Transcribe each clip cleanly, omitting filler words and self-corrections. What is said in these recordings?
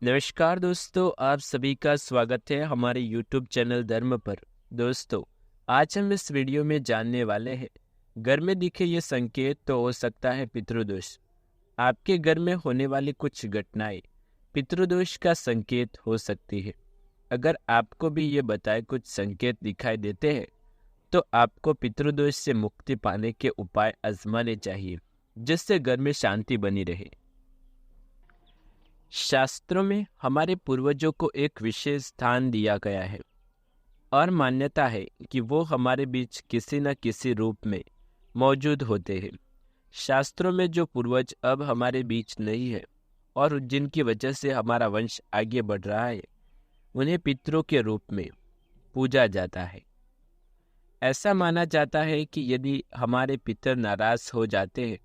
नमस्कार दोस्तों, आप सभी का स्वागत है हमारे YouTube चैनल धर्म पर। दोस्तों, आज हम इस वीडियो में जानने वाले हैं, घर में दिखे ये संकेत तो हो सकता है पितृदोष। आपके घर में होने वाली कुछ घटनाएं पितृदोष का संकेत हो सकती है। अगर आपको भी ये बताए कुछ संकेत दिखाई देते हैं तो आपको पितृदोष से मुक्ति पाने के उपाय आजमाने चाहिए, जिससे घर में शांति बनी रहे। शास्त्रों में हमारे पूर्वजों को एक विशेष स्थान दिया गया है और मान्यता है कि वो हमारे बीच किसी न किसी रूप में मौजूद होते हैं। शास्त्रों में जो पूर्वज अब हमारे बीच नहीं है और जिनकी वजह से हमारा वंश आगे बढ़ रहा है, उन्हें पितरों के रूप में पूजा जाता है। ऐसा माना जाता है कि यदि हमारे पितर नाराज हो जाते हैं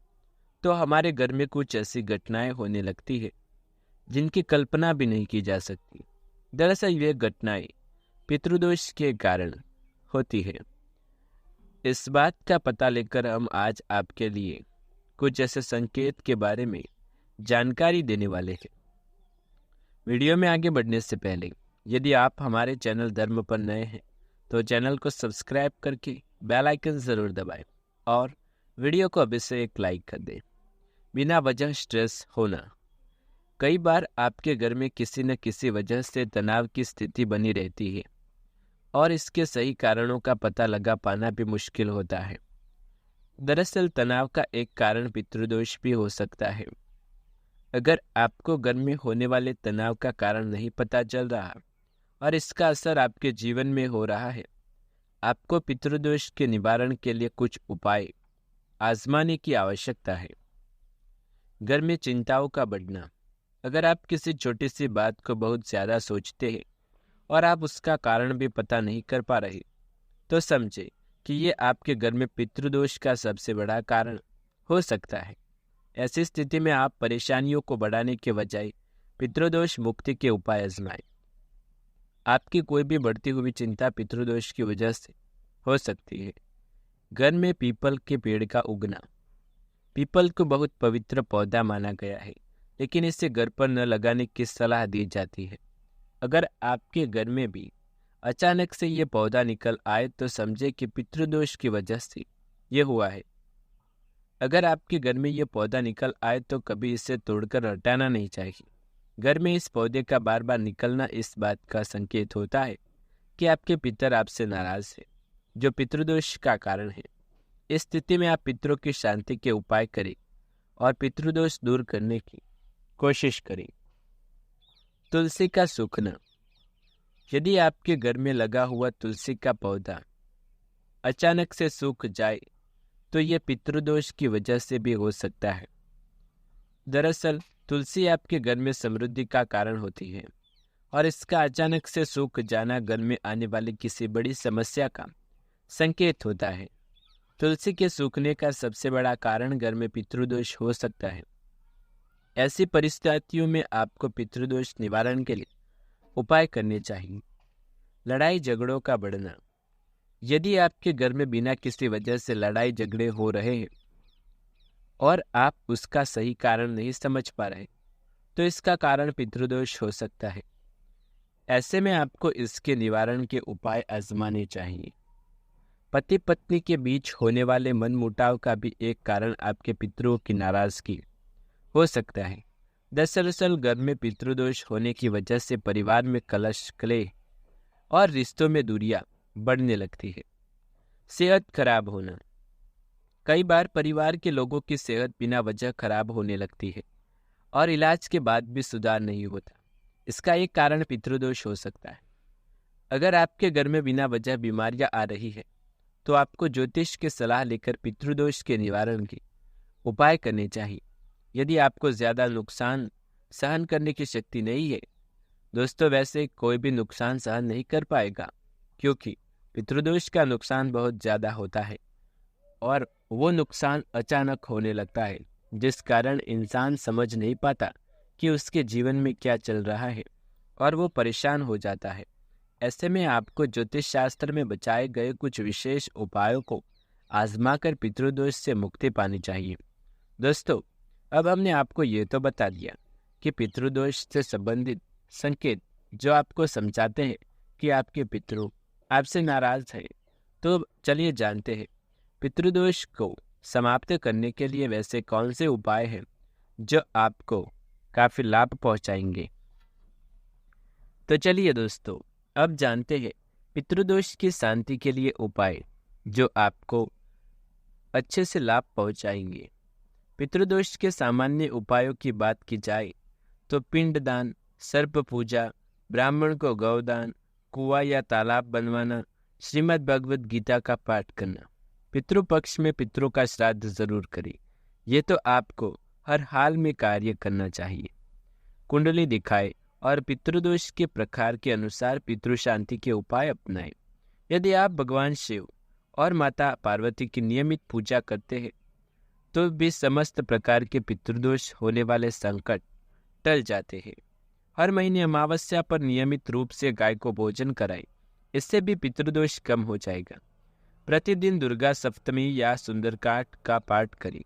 तो हमारे घर में कुछ ऐसी घटनाएं होने लगती है जिनकी कल्पना भी नहीं की जा सकती। दरअसल ये घटनाएं पितृदोष के कारण होती है। इस बात का पता लेकर हम आज आपके लिए कुछ ऐसे संकेत के बारे में जानकारी देने वाले हैं। वीडियो में आगे बढ़ने से पहले यदि आप हमारे चैनल धर्म पर नए हैं तो चैनल को सब्सक्राइब करके बेल आइकन ज़रूर दबाएं और वीडियो को अभी से एक लाइक कर दें। बिना वजह स्ट्रेस होना। कई बार आपके घर में किसी न किसी वजह से तनाव की स्थिति बनी रहती है और इसके सही कारणों का पता लगा पाना भी मुश्किल होता है। दरअसल तनाव का एक कारण पितृदोष भी हो सकता है। अगर आपको घर में होने वाले तनाव का कारण नहीं पता चल रहा और इसका असर आपके जीवन में हो रहा है, आपको पितृदोष के निवारण के लिए कुछ उपाय आजमाने की आवश्यकता है। घर में चिंताओं का बढ़ना। अगर आप किसी छोटी सी बात को बहुत ज़्यादा सोचते हैं और आप उसका कारण भी पता नहीं कर पा रहे, तो समझे कि ये आपके घर में पितृदोष का सबसे बड़ा कारण हो सकता है। ऐसी स्थिति में आप परेशानियों को बढ़ाने के बजाय पितृदोष मुक्ति के उपाय आजमाएं। आपकी कोई भी बढ़ती हुई चिंता पितृदोष की वजह से हो सकती है। घर में पीपल के पेड़ का उगना। पीपल को बहुत पवित्र पौधा माना गया है, लेकिन इसे घर पर न लगाने की सलाह दी जाती है। अगर आपके घर में भी अचानक से ये पौधा निकल आए तो समझे कि पितृदोष की वजह से ये हुआ है। अगर आपके घर में ये पौधा निकल आए तो कभी इसे तोड़कर हटाना नहीं चाहिए। घर में इस पौधे का बार बार निकलना इस बात का संकेत होता है कि आपके पितर आपसे नाराज है, जो पितृदोष का कारण है। इस स्थिति में आप पितरों की शांति के उपाय करें और पितृदोष दूर करने की कोशिश करें। तुलसी का सूखना। यदि आपके घर में लगा हुआ तुलसी का पौधा अचानक से सूख जाए तो यह पितृदोष की वजह से भी हो सकता है। दरअसल तुलसी आपके घर में समृद्धि का कारण होती है और इसका अचानक से सूख जाना घर में आने वाली किसी बड़ी समस्या का संकेत होता है। तुलसी के सूखने का सबसे बड़ा कारण घर में पितृदोष हो सकता है। ऐसी परिस्थितियों में आपको पितृदोष निवारण के लिए उपाय करने चाहिए। लड़ाई झगड़ों का बढ़ना। यदि आपके घर में बिना किसी वजह से लड़ाई झगड़े हो रहे हैं और आप उसका सही कारण नहीं समझ पा रहे, तो इसका कारण पितृदोष हो सकता है। ऐसे में आपको इसके निवारण के उपाय आजमाने चाहिए। पति पत्नी के बीच होने वाले मनमुटाव का भी एक कारण आपके पितरों की नाराजगी हो सकता है। दरअसल घर में पितृदोष होने की वजह से परिवार में कलश, कलह और रिश्तों में दूरियां बढ़ने लगती है। सेहत खराब होना। कई बार परिवार के लोगों की सेहत बिना वजह खराब होने लगती है और इलाज के बाद भी सुधार नहीं होता। इसका एक कारण पितृदोष हो सकता है। अगर आपके घर में बिना वजह बीमारियां आ रही है तो आपको ज्योतिष की सलाह लेकर पितृदोष के निवारण के उपाय करने चाहिए। यदि आपको ज़्यादा नुकसान सहन करने की शक्ति नहीं है, दोस्तों वैसे कोई भी नुकसान सहन नहीं कर पाएगा, क्योंकि पितृदोष का नुकसान बहुत ज़्यादा होता है और वो नुकसान अचानक होने लगता है, जिस कारण इंसान समझ नहीं पाता कि उसके जीवन में क्या चल रहा है और वो परेशान हो जाता है। ऐसे में आपको ज्योतिष शास्त्र में बताए गए कुछ विशेष उपायों को आजमाकर पितृदोष से मुक्ति पानी चाहिए। दोस्तों, अब हमने आपको ये तो बता दिया कि पितृदोष से संबंधित संकेत जो आपको समझाते हैं कि आपके पितृ आपसे नाराज है। तो चलिए जानते हैं पितृदोष को समाप्त करने के लिए वैसे कौन से उपाय हैं जो आपको काफी लाभ पहुंचाएंगे। तो चलिए दोस्तों, अब जानते हैं पितृदोष की शांति के लिए उपाय जो आपको अच्छे से लाभ पहुंचाएंगे। पितृदोष के सामान्य उपायों की बात की जाए तो पिंडदान, सर्प पूजा, ब्राह्मण को गौदान, कुआं या तालाब बनवाना, श्रीमद् भगवद गीता का पाठ करना। पितृपक्ष में पितरों का श्राद्ध जरूर करें। ये तो आपको हर हाल में कार्य करना चाहिए। कुंडली दिखाए और पितृदोष के प्रकार के अनुसार पितृ शांति के उपाय अपनाएं। यदि आप भगवान शिव और माता पार्वती की नियमित पूजा करते हैं तो भी समस्त प्रकार के पितृदोष होने वाले संकट टल जाते हैं। हर महीने अमावस्या पर नियमित रूप से गाय को भोजन कराएं, इससे भी पितृदोष कम हो जाएगा। प्रतिदिन दुर्गा सप्तमी या सुंदरकांड का पाठ करें,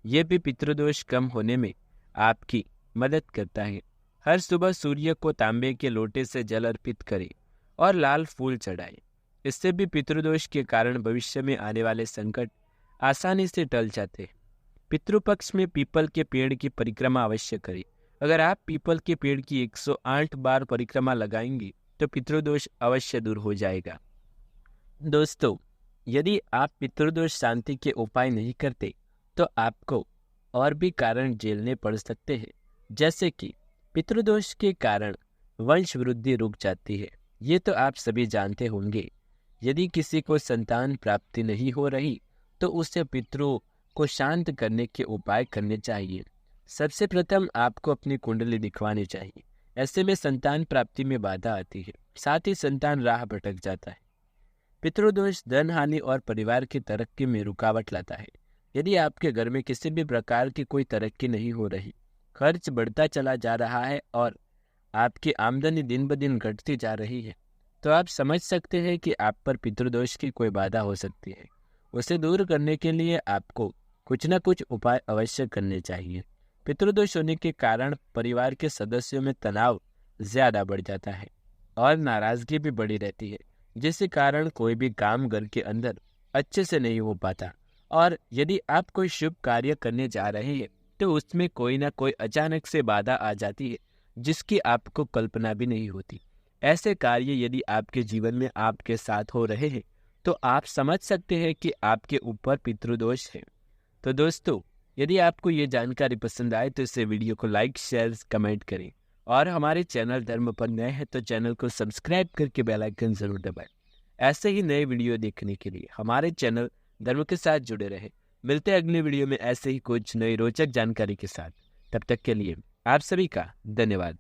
यह भी पितृदोष कम होने में आपकी मदद करता है। हर सुबह सूर्य को तांबे के लोटे से जल अर्पित करें और लाल फूल चढ़ाएं, इससे भी पितृदोष के कारण भविष्य में आने वाले संकट आसानी से टल जाते हैं। पितृपक्ष में पीपल के पेड़ की परिक्रमा अवश्य करें। अगर आप पीपल के पेड़ की 108 बार परिक्रमा लगाएंगे तो पितृदोष अवश्य दूर हो जाएगा। दोस्तों, यदि आप पितृदोष शांति के उपाय नहीं करते तो आपको और भी कारण झेलने पड़ सकते हैं, जैसे कि पितृदोष के कारण वंश वृद्धि रुक जाती है। ये तो आप सभी जानते होंगे। यदि किसी को संतान प्राप्ति नहीं हो रही तो उसे पितरों को शांत करने के उपाय करने चाहिए। सबसे प्रथम आपको अपनी कुंडली दिखवानी चाहिए। ऐसे में संतान प्राप्ति में बाधा आती है, साथ ही संतान राह भटक जाता है। पितृदोष धन हानि और परिवार की तरक्की में रुकावट लाता है। यदि आपके घर में किसी भी प्रकार की कोई तरक्की नहीं हो रही, खर्च बढ़ता चला जा रहा है और आपकी आमदनी दिन ब दिन घटती जा रही है, तो आप समझ सकते हैं कि आप पर पितृदोष की कोई बाधा हो सकती है। उसे दूर करने के लिए आपको कुछ न कुछ उपाय अवश्य करने चाहिए। पितृदोष होने के कारण परिवार के सदस्यों में तनाव ज्यादा बढ़ जाता है और नाराजगी भी बढ़ी रहती है, जिसके कारण कोई भी काम घर के अंदर अच्छे से नहीं हो पाता। और यदि आप कोई शुभ कार्य करने जा रहे हैं तो उसमें कोई ना कोई अचानक से बाधा आ जाती है, जिसकी आपको कल्पना भी नहीं होती। ऐसे कार्य यदि आपके जीवन में आपके साथ हो रहे हैं तो आप समझ सकते हैं कि आपके ऊपर पितृदोष है। तो दोस्तों, यदि आपको ये जानकारी पसंद आए तो इसे वीडियो को लाइक, शेयर, कमेंट करें और हमारे चैनल धर्म पर नए हैं तो चैनल को सब्सक्राइब करके बेल आइकन जरूर दबाएं। ऐसे ही नए वीडियो देखने के लिए हमारे चैनल धर्म के साथ जुड़े रहें। मिलते हैं अगले वीडियो में ऐसे ही कुछ नई रोचक जानकारी के साथ। तब तक के लिए आप सभी का धन्यवाद।